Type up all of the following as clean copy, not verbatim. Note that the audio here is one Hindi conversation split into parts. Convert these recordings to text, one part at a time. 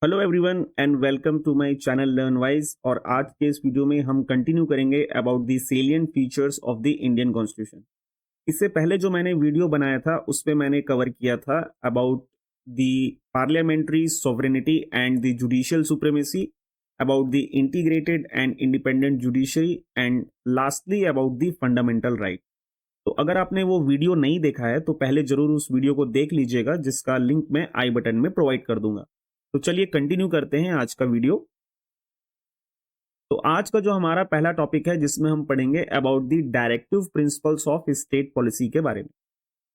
Hello everyone and welcome to my channel Learn Wise. और आज के इस वीडियो में हम कंटिन्यू करेंगे about the salient features of the Indian constitution. इससे पहले जो मैंने वीडियो बनाया था उसमें मैंने कवर किया था about the parliamentary sovereignty and the judicial supremacy, about the integrated and independent judiciary and lastly about the fundamental right. तो अगर आपने वो वीडियो नहीं देखा है तो पहले जरूर उस वीडियो को देख लीजिएगा, जिसका लिंक मैं आई बटन में प्रोवाइड कर दूंगा। तो चलिए कंटिन्यू करते हैं आज का वीडियो। तो आज का जो हमारा पहला टॉपिक है जिसमें हम पढ़ेंगे about the directive principles of state policy के बारे में।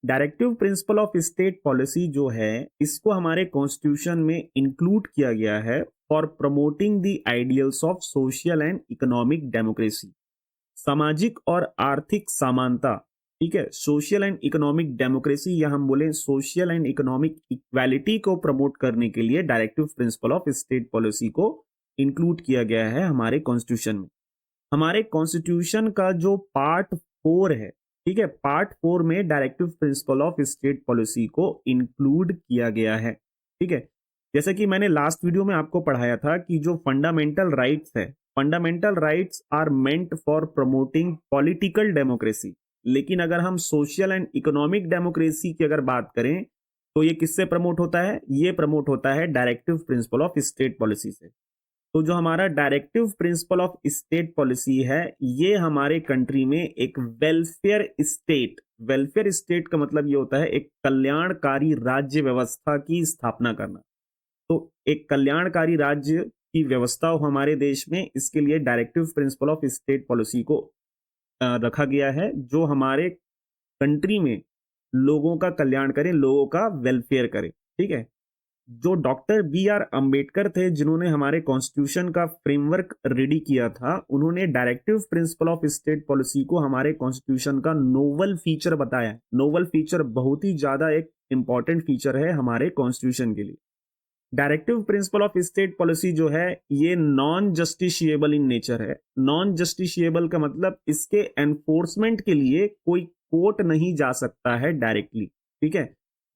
Directive principle of state policy जो है इसको हमारे कॉन्स्टिट्यूशन में इंक्लूड किया गया है for promoting the ideals of social and economic democracy, सामाजिक और आर्थिक समानता। ठीक है, सोशल एंड इकोनॉमिक डेमोक्रेसी या हम बोले सोशल एंड इकोनॉमिक इक्वालिटी को प्रमोट करने के लिए directive principle of state policy को इंक्लूड किया गया है हमारे कॉन्स्टिट्यूशन में। हमारे कॉन्स्टिट्यूशन का जो पार्ट 4 है, ठीक है, पार्ट 4 में directive principle of state policy को इंक्लूड किया गया है। ठीक है, जैसे कि मैंने लास्ट वीडियो में आपको पढ़ाया था कि जो फंडामेंटल राइट्स है, fundamental rights are meant for promoting political democracy. लेकिन अगर हम सोशल एंड इकोनॉमिक डेमोक्रेसी की अगर बात करें तो ये किससे प्रमोट होता है? ये प्रमोट होता है directive principle of state policy से। तो जो हमारा directive principle of state policy है ये हमारे कंट्री में एक वेलफेयर स्टेट, वेलफेयर स्टेट का मतलब ये होता है एक कल्याणकारी राज्य व्यवस्था की स्थापना करना। तो एक कल्याणकारी राज्य की व्यवस्था हो हमारे देश में, इसके लिए directive principle of state policy को रखा गया है, जो हमारे कंट्री में लोगों का कल्याण करे, लोगों का वेलफेयर करे। ठीक है, जो डॉक्टर B.R. अंबेडकर थे जिन्होंने हमारे कॉन्स्टिट्यूशन का फ्रेमवर्क रेडी किया था, उन्होंने directive principle of state policy को हमारे कॉन्स्टिट्यूशन का नोवल फीचर बताया। नोवल फीचर बहुत ही ज्यादा एक इंपॉर्टेंट फीचर है हमारे कॉन्स्टिट्यूशन के लिए। Directive principle of state policy जो है ये नॉन जस्टिशिएबल इन नेचर है। नॉन जस्टिशिएबल का मतलब इसके एनफोर्समेंट के लिए कोई कोर्ट नहीं जा सकता है डायरेक्टली। ठीक है,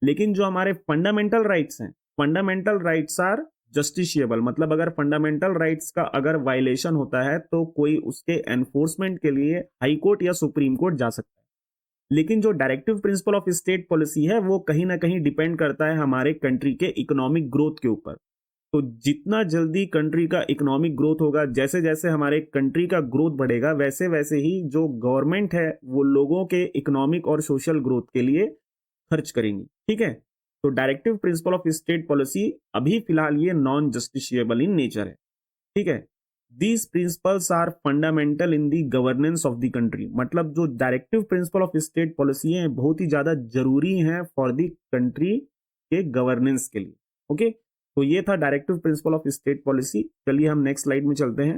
लेकिन जो हमारे फंडामेंटल राइट्स हैं, फंडामेंटल राइट्स आर जस्टिशिएबल, मतलब अगर फंडामेंटल राइट्स का अगर वायलेशन होता है तो कोई उसके एनफोर्समेंट के लिए हाई कोर्ट या सुप्रीम कोर्ट जा सकता है। लेकिन जो directive principle of state policy है वो कहीं ना कहीं डिपेंड करता है हमारे कंट्री के इकोनॉमिक ग्रोथ के ऊपर। तो जितना जल्दी कंट्री का इकोनॉमिक ग्रोथ होगा, जैसे जैसे हमारे कंट्री का ग्रोथ बढ़ेगा, वैसे वैसे ही जो गवर्नमेंट है वो लोगों के इकोनॉमिक और सोशल ग्रोथ के लिए खर्च करेंगी। ठीक है, तो directive principle of state policy अभी फिलहाल ये नॉन जस्टिशिएबल इन नेचर है। ठीक है, these principles are fundamental in the governance of the country, मतलब जो directive principle of state policy है बहुत ही ज्यादा जरूरी है फॉर द कंट्री के गवर्नेंस के लिए। ओके, तो ये था directive principle of state policy. चलिए हम नेक्स्ट स्लाइड में चलते हैं।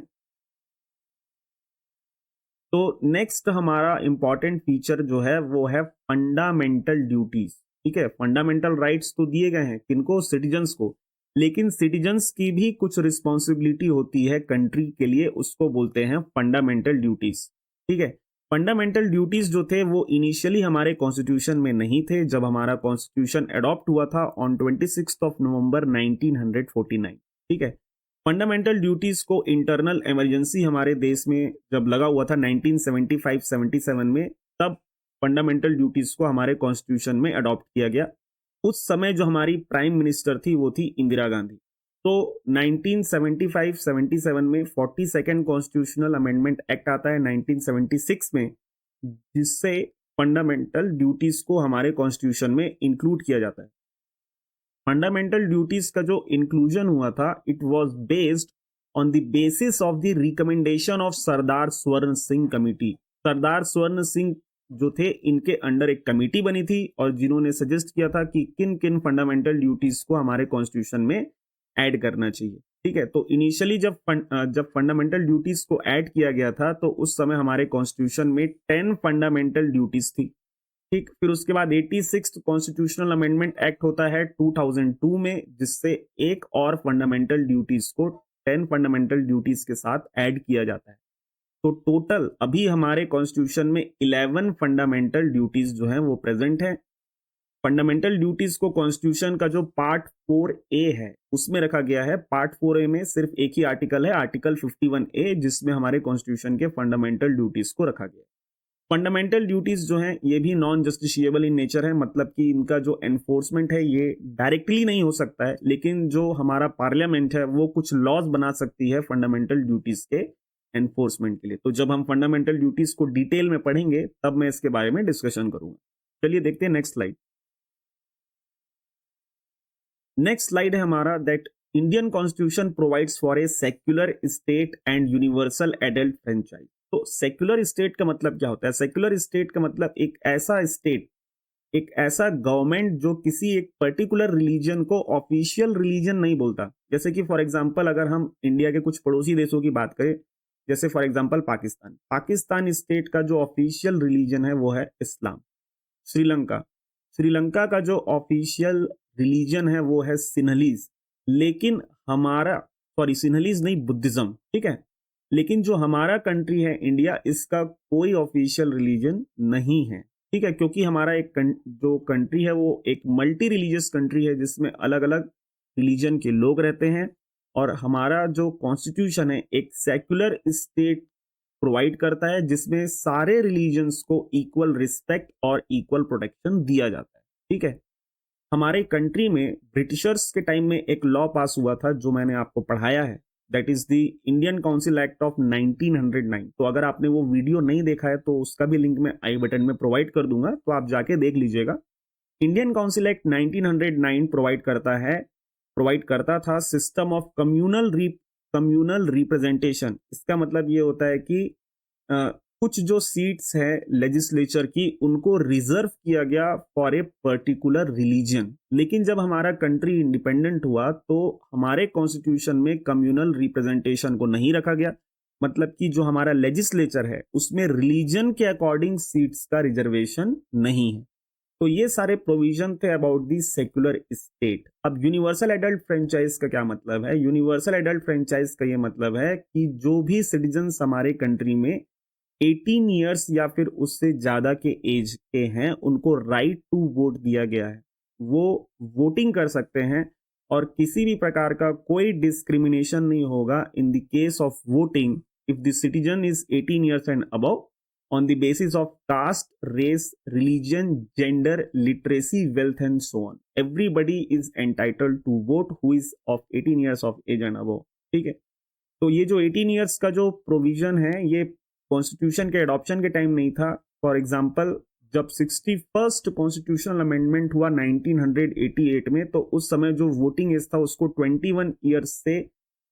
तो नेक्स्ट हमारा इंपॉर्टेंट फीचर जो है वो है फंडामेंटल ड्यूटीज। ठीक है, फंडामेंटल राइट्स तो दिए गए हैं किनको? सिटीजन्स को, लेकिन सिटीजन्स की भी कुछ रिस्पॉन्सिबिलिटी होती है कंट्री के लिए, उसको बोलते हैं फंडामेंटल ड्यूटीज। ठीक है, फंडामेंटल ड्यूटीज जो थे वो इनिशियली हमारे कॉन्स्टिट्यूशन में नहीं थे जब हमारा कॉन्स्टिट्यूशन अडॉप्ट हुआ था ऑन 26 नवंबर 1949। ठीक है, फंडामेंटल ड्यूटीज को इंटरनल इमरजेंसी हमारे देश में जब लगा हुआ था 1975-77 में, तब फंडामेंटल ड्यूटीज को हमारे कॉन्स्टिट्यूशन में अडॉप्ट किया गया। उस समय जो हमारी प्राइम मिनिस्टर थी वो थी इंदिरा गांधी। तो 1975-77 में 42nd कॉन्स्टिट्यूशनल अमेंडमेंट एक्ट आता है 1976 में, जिससे फंडामेंटल ड्यूटीज को हमारे कॉन्स्टिट्यूशन में इंक्लूड किया जाता है। फंडामेंटल ड्यूटीज का जो इंक्लूजन हुआ था it was based on the basis of the recommendation of Sardar Swaran Singh committee. सरदार स्वर्ण सिंह जो थे इनके अंडर एक कमेटी बनी थी और जिन्होंने सजेस्ट किया था कि किन किन फंडामेंटल ड्यूटीज को हमारे कॉन्स्टिट्यूशन में ऐड करना चाहिए। ठीक है, तो इनिशियली जब फंडामेंटल ड्यूटीज को ऐड किया गया था तो उस समय हमारे कॉन्स्टिट्यूशन में 10 फंडामेंटल ड्यूटीज थी। ठीक, फिर उसके बाद 86th कॉन्स्टिट्यूशनल अमेंडमेंट एक्ट होता है 2002 में, जिससे एक और फंडामेंटल ड्यूटीज को 10 फंडामेंटल ड्यूटीज के साथ ऐड किया जाता है। तो टोटल अभी हमारे कॉन्स्टिट्यूशन में 11 फंडामेंटल ड्यूटीज जो हैं वो प्रेजेंट हैं। फंडामेंटल ड्यूटीज को कॉन्स्टिट्यूशन का जो पार्ट 4A है उसमें रखा गया है। पार्ट 4A में सिर्फ एक ही आर्टिकल है, आर्टिकल 51A, जिसमें हमारे कॉन्स्टिट्यूशन के फंडामेंटल ड्यूटीज को रखा गया है। फंडामेंटल ड्यूटीज जो हैं ये भी नॉन जस्टिशिएबल इन नेचर है, मतलब कि इनका जो एनफोर्समेंट है ये डायरेक्टली नहीं हो सकता है, लेकिन जो हमारा पार्लियामेंट है वो कुछ लॉज बना सकती है फंडामेंटल ड्यूटीज के एनफोर्समेंट के लिए। तो जब हम फंडामेंटल ड्यूटीज को डिटेल में पढ़ेंगे तब मैं इसके बारे में डिस्कशन करूंगा। चलिए देखते हैं नेक्स्ट स्लाइड। नेक्स्ट स्लाइड है हमारा that Indian constitution provides for a secular state and universal adult franchise. तो सेक्युलर स्टेट का मतलब क्या होता है? सेक्युलर स्टेट का मतलब एक ऐसा स्टेट, एक ऐसा गवर्नमेंट जो किसी एक पर्टिकुलर रिलीजन को ऑफिशियल रिलीजन नहीं बोलता। जैसे कि फॉर एग्जांपल अगर हम इंडिया के कुछ पड़ोसी देशों की बात करें, जैसे for example Pakistan, Pakistan state का जो ऑफिशियल रिलीजन है वो है इस्लाम। श्रीलंका, श्रीलंका का जो ऑफिशियल रिलीजन है वो है सिन्हलीज। लेकिन हमारा, सॉरी सिन्हलीज नहीं, बुद्धिज्म, ठीक है। लेकिन जो हमारा कंट्री है इंडिया, इसका कोई ऑफिशियल रिलीजन नहीं है, ठीक है, क्योंकि हमारा एक जो कंट्री है वो एक मल्टी रिलीजियस कंट्री है जिसमें अलग अलग रिलीजन के लोग रहते हैं। और हमारा जो कॉन्स्टिट्यूशन है एक सेक्युलर स्टेट प्रोवाइड करता है जिसमें सारे रिलीजन्स को इक्वल रिस्पेक्ट और इक्वल प्रोटेक्शन दिया जाता है, ठीक है। हमारे कंट्री में ब्रिटिशर्स के टाइम में एक लॉ पास हुआ था जो मैंने आपको पढ़ाया है, that is the Indian council act of 1909। तो अगर आपने वो वीडियो नहीं देखा है तो उसका भी लिंक मैं आई बटन में प्रोवाइड कर दूंगा, तो आप जाके देख लीजिएगा। इंडियन काउंसिल एक्ट 1909 प्रोवाइड करता था सिस्टम ऑफ कम्युनल रिप्रेजेंटेशन। इसका मतलब ये होता है कि कुछ जो सीट्स है लेजिस्लेचर की उनको रिजर्व किया गया फॉर ए पर्टिकुलर रिलीजन। लेकिन जब हमारा कंट्री इंडिपेंडेंट हुआ तो हमारे कॉन्स्टिट्यूशन में कम्युनल रिप्रेजेंटेशन को नहीं रखा गया, मतलब कि जो हमारा लेजिस्लेचर है उसमें रिलीजन के अकॉर्डिंग सीट्स का रिजर्वेशन नहीं है। तो ये सारे प्रोविजन थे अबाउट दी सेक्युलर स्टेट। अब यूनिवर्सल एडल्ट फ्रेंचाइज का क्या मतलब है? यूनिवर्सल एडल्ट फ्रेंचाइज का ये मतलब है कि जो भी सिटीजन हमारे कंट्री में 18 ईयर्स या फिर उससे ज्यादा के एज के हैं उनको राइट टू वोट दिया गया है। वो वोटिंग कर सकते हैं और किसी भी प्रकार का कोई डिस्क्रिमिनेशन नहीं होगा in the case of voting if the citizen is 18 years and above on the basis of caste, race, religion, gender, literacy, wealth and so on. Everybody is entitled to vote who is of 18 years of age and above, ठीक है। तो ये जो 18 years का जो प्रोविजन है ये कॉन्स्टिट्यूशन के एडॉप्शन के टाइम नहीं था। फॉर एग्जांपल जब 61st कॉन्स्टिट्यूशनल अमेंडमेंट हुआ 1988 में, तो उस समय जो वोटिंग एज था उसको 21 ईयर्स से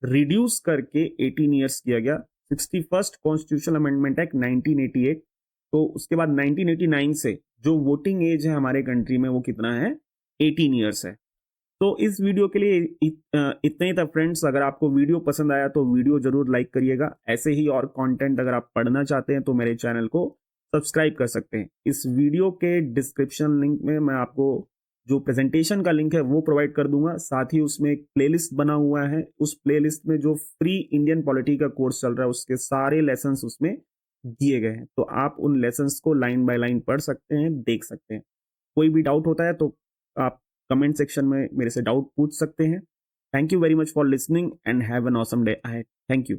रिड्यूस करके 18 ईयर्स किया गया। 61st constitutional amendment act 1988। तो उसके बाद 1989 से जो वोटिंग एज है हमारे कंट्री में वो कितना है? 18 ईयर्स है। तो इस वीडियो के लिए इतना ही था फ्रेंड्स। अगर आपको वीडियो पसंद आया तो वीडियो जरूर लाइक करिएगा। ऐसे ही और कंटेंट अगर आप पढ़ना चाहते हैं तो मेरे चैनल को सब्सक्राइब कर सकते हैं। इस वीडियो के डिस्क्रिप्शन लिंक में मैं आपको जो प्रेजेंटेशन का लिंक है वो प्रोवाइड कर दूंगा। साथ ही उसमें एक प्लेलिस्ट बना हुआ है, उस प्लेलिस्ट में जो फ्री इंडियन पॉलिटी का कोर्स चल रहा है उसके सारे लेसन्स उसमें दिए गए हैं। तो आप उन लेसन्स को लाइन बाय लाइन पढ़ सकते हैं, देख सकते हैं। कोई भी डाउट होता है तो आप कमेंट सेक्शन में मेरे से डाउट पूछ सकते हैं। Thank you very much for listening and have an awesome day ahead. Thank you.